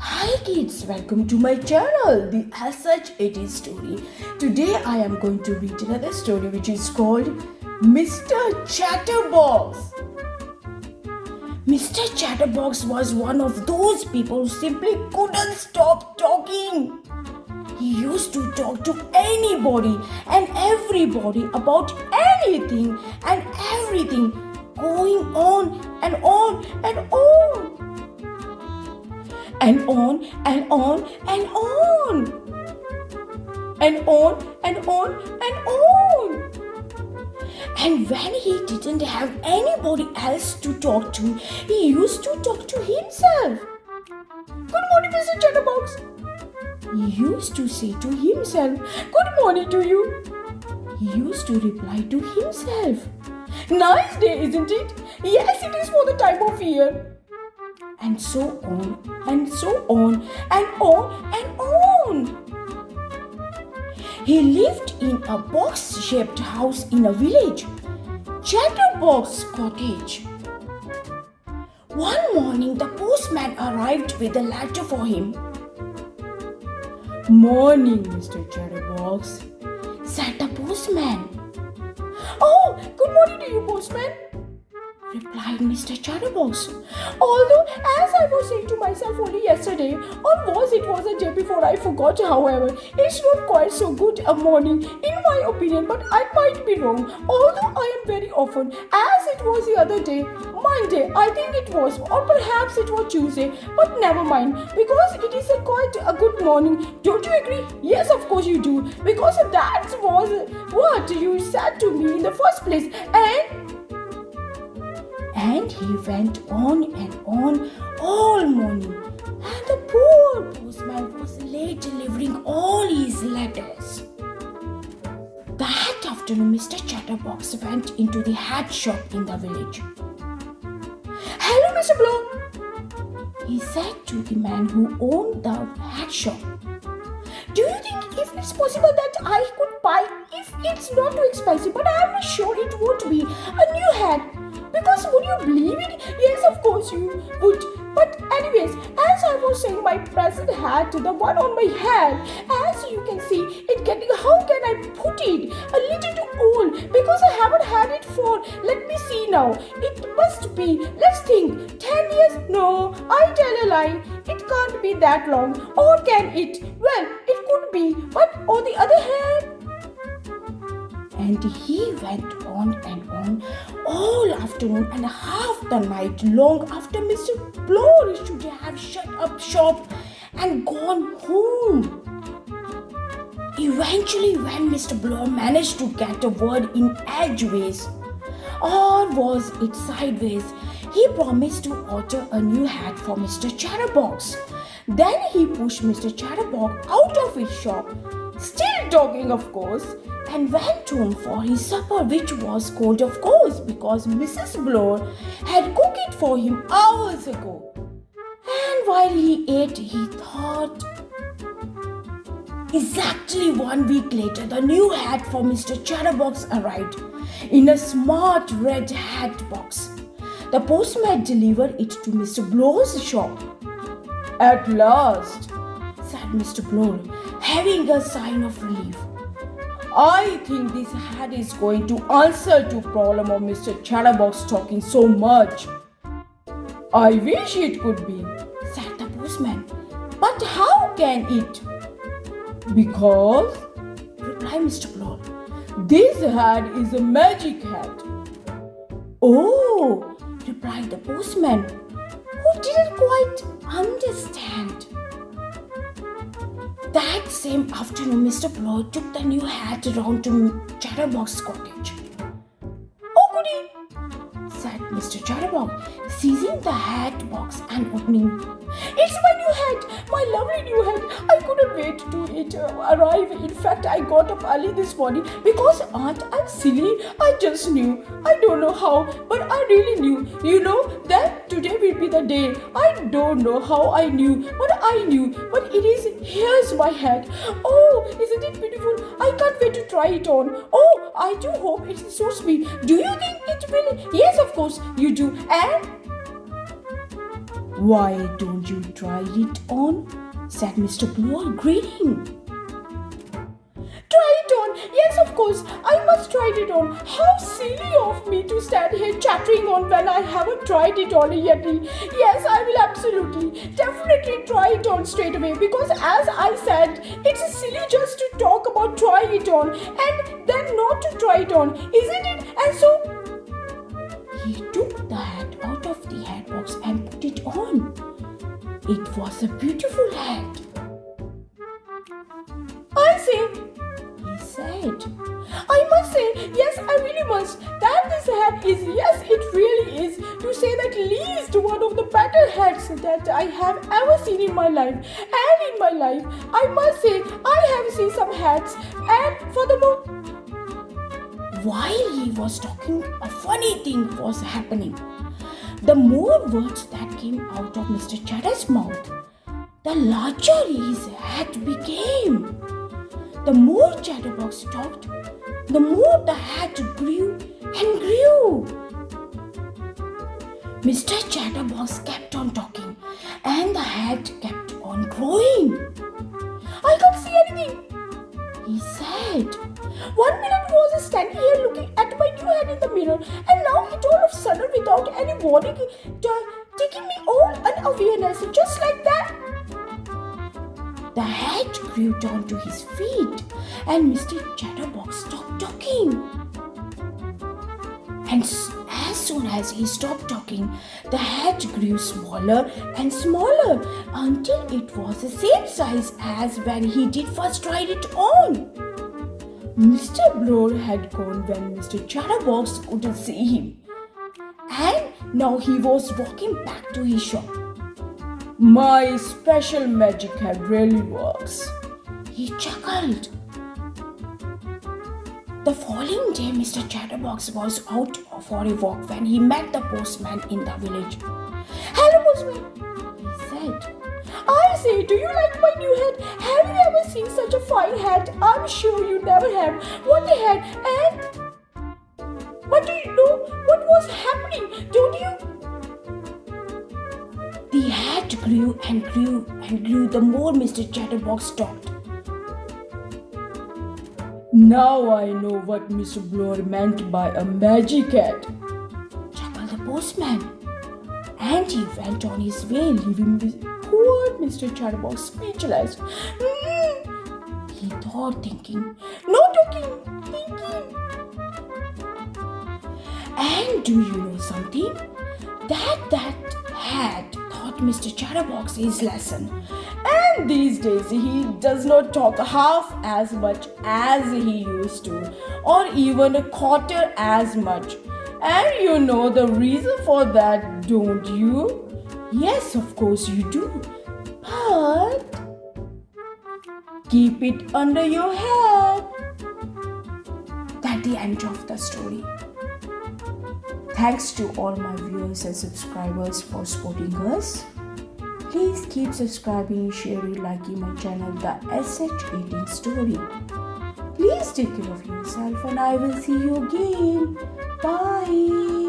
Hi kids, welcome to my channel, the As Such It Is story. Today I am going to read another story which is called Mr. Chatterbox. Mr. Chatterbox was one of those people who simply couldn't stop talking. He used to talk to anybody and everybody about anything and everything, going on and on and on. And on and on and on. And on and on and on. And when he didn't have anybody else to talk to, he used to talk to himself. Good morning, Mr. Chatterbox. He used to say to himself, good morning to you. He used to reply to himself, nice day, isn't it? Yes, it is for the time of year. And so on and so on and on and on. He lived in a box-shaped house in a village, Chatterbox cottage. One morning, the postman arrived with a letter for him. Morning, Mr. Chatterbox, said the postman. Oh, good morning to you, postman, replied Mr. Chatterbox. Although, as I was saying to myself only yesterday, or was it a day before, I forgot, however, it's not quite so good a morning in my opinion, but I might be wrong. Although I am very often, as it was the other day, Monday, I think it was, or perhaps it was Tuesday, but never mind, because it is quite a good morning. Don't you agree? Yes, of course you do, because that was what you said to me in the first place. And he went on and on all morning, and the poor postman was late delivering all his letters. That afternoon, Mr. Chatterbox went into the hat shop in the village. Hello, Mr. Blow, he said to the man who owned the hat shop. Do you think if it's possible that I could buy, if it's not too expensive, but I'm not sure it would be, a new hat? Because would you believe it? Yes, of course you would. But anyways, as I was saying, my present hat, the one on my head, as you can see, it getting, how can I put it? A little too old, because I haven't had it for, let me see now. It must be, let's think, 10 years? No, I tell a lie. It can't be that long. Or can it? Well, it could be. But on the other hand, and he went on and on all afternoon and half the night long after Mr. Blow should have shut up shop and gone home. Eventually, when Mr. Blow managed to get a word in edgeways, or was it sideways, he promised to order a new hat for Mr. Chatterbox. Then he pushed Mr. Chatterbox out of his shop, still talking of course, and went home for his supper, which was cold of course because Mrs. Blow had cooked it for him hours ago. And while he ate, he thought. Exactly 1 week later, the new hat for Mr. Chatterbox arrived in a smart red hat box. The postman delivered it to Mr. Blow's shop. At last, said Mr. Blow, having a sign of relief. I think this hat is going to answer to problem of Mr. Chatterbox talking so much. I wish it could be, said the postman. But how can it? Because, replied Mr. Blow, this hat is a magic hat. Oh, replied the postman, who didn't quite understand. That same afternoon, Mr. Blow took the new hat around to Chatterbox cottage. Oh goody, said Mr. Chatterbox, seizing the hat box and opening. It's my new hat, my lovely new hat. I couldn't wait to it arrive. In fact, I got up early this morning because Aunt, I'm silly. I just knew. I don't know how, but I really knew. You know that today will be the day. I don't know how I knew, but I knew. But it is, here's my hat. Oh, isn't it beautiful? I can't wait to try it on. Oh, I do hope it suits me. Do you think it will? Yes, of course you do. And "Why don't you try it on?" said Mr. Blue, grinning. "Try it on? Yes, of course. I must try it on. How silly of me to stand here chattering on when I haven't tried it on yet. Yes, I will definitely try it on straight away, because as I said, it's silly just to talk about trying it on and then not to try it on, isn't it?" And so he took the hat out of the hat box and put it on. It was a beautiful hat. "I say," he said, "I must say, yes, I really must, that this hat is, yes, it really is, to say that least one of the better hats that I have ever seen in my life. And in my life, I must say, I have seen some hats. And furthermore," while he was talking, a funny thing was happening. The more words that came out of Mr. Chatter's mouth, the larger his hat became. The more Chatterbox talked, the more the hat grew and grew. Mr. Chatterbox kept on talking, and the hat kept on growing. "I can't see anything," he said. "1 minute was standing here looking at my new head in the mirror, and now it all of a sudden, without any warning, taking me all unawareness, just like that." The hat grew down to his feet, and Mr. Chatterbox stopped talking. And as soon as he stopped talking, the hat grew smaller and smaller until it was the same size as when he did first try it on. Mr. Bloor had gone when Mr. Chatterbox couldn't see him, and now he was walking back to his shop. "My special magic hat really works," he chuckled. The following day, Mr. Chatterbox was out for a walk when he met the postman in the village. "Hello, postman," he said. "I say, do you like my new hat? Have you ever seen such a fine hat? I'm sure you never have. What a hat! But do you know what was happening? Don't you?" The hat grew and grew and grew the more Mr. Chatterbox talked. "Now I know what Mr. Bloor meant by a magic hat," chuckled the postman. And he went on his way, leaving poor Mr. Chatterbox speechless. He thought, thinking, no talking, thinking. And do you know something? That hat taught Mr. Chatterbox his lesson. And these days he does not talk half as much as he used to, or even a quarter as much. And you know the reason for that, don't you? Yes, of course you do. But keep it under your head. That's the end of the story. Thanks to all my viewers and subscribers for supporting us. Please keep subscribing, sharing, liking my channel, The SH18 Story. Please take care of yourself, and I will see you again. Bye.